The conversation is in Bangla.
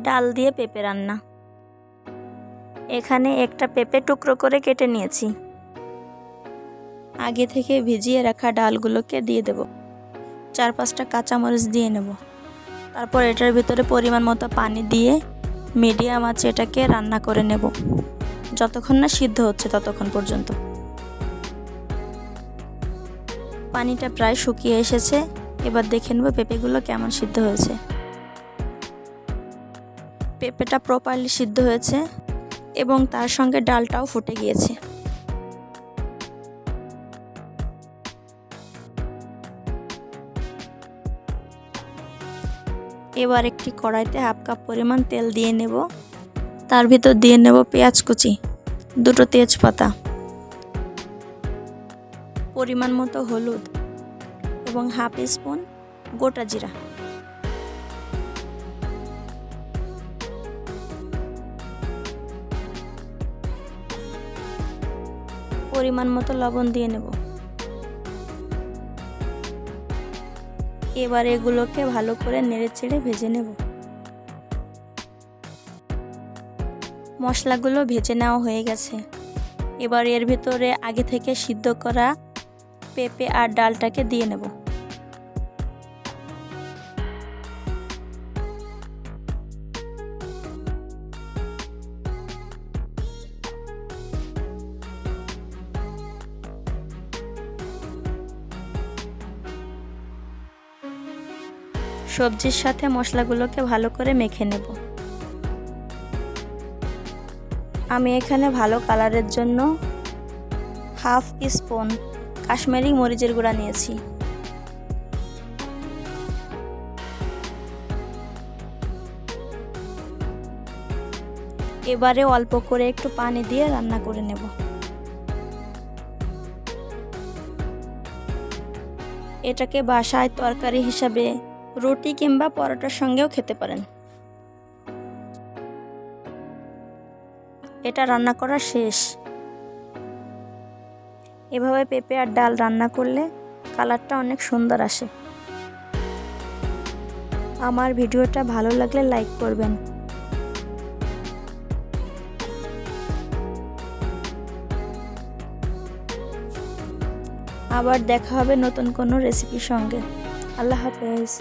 ডাল দিয়ে পেঁপে রান্না। এখানে একটা পেঁপে টুকরো করে কেটে নিয়েছি। আগে থেকে ভিজিয়ে রাখা ডালগুলোকে দিয়ে দেব। 4-5টা কাঁচামরিচ দিয়ে নেব। তারপর এটার ভিতরে পরিমাণ মতো পানি দিয়ে মিডিয়াম আঁচে এটাকে রান্না করে নেব, যতক্ষণ না সিদ্ধ হচ্ছে ততক্ষণ পর্যন্ত। পানিটা প্রায় শুকিয়ে এসেছে। এবার দেখে নেব পেঁপেগুলো কেমন সিদ্ধ হয়েছে। পেঁপেটা প্রপারলি সিদ্ধ হয়েছে এবং তার সঙ্গে ডালটাও ফুটে গিয়েছে। এবার একটি কড়াইতে 1/2 কাপ পরিমাণ তেল দিয়ে নেব। তার ভিতর দিয়ে নেব পেঁয়াজ কুচি, 2টো তেজপাতা, পরিমাণ মতো হলুদ এবং 1/2 স্পুন গোটা জিরা। পরিমাণ মতো লবণ দিয়ে নেব। এবার এগুলোকে ভালো করে নেড়েচেড়ে ভেজে নেব। মশলাগুলো ভেজে নেওয়া হয়ে গেছে। এবার এর ভিতরে আগে থেকে সিদ্ধ করা পেঁপে আর ডালটাকে দিয়ে নেব। সবজির সাথে মশলাগুলোকে ভালো করে মেখে নেব। আমি এখানে ভালো কালারের জন্য 1/2 স্পুন কাশ্মীরি মরিচের গুঁড়া নিয়েছি। এবারে অল্প করে একটু পানি দিয়ে রান্না করে নেব। এটাকে বাসায় তরকারি হিসাবে রুটি কিংবা পরোটার সঙ্গেও খেতে পারেন। এটা রান্না করা শেষ। এভাবে পেঁপে আর ডাল রান্না করলে কালারটা অনেক সুন্দর আসে। আমার ভিডিওটা ভালো লাগলে লাইক করবেন। আবার দেখা হবে নতুন কোনো রেসিপির সঙ্গে। আল্লাহ হাফেজ।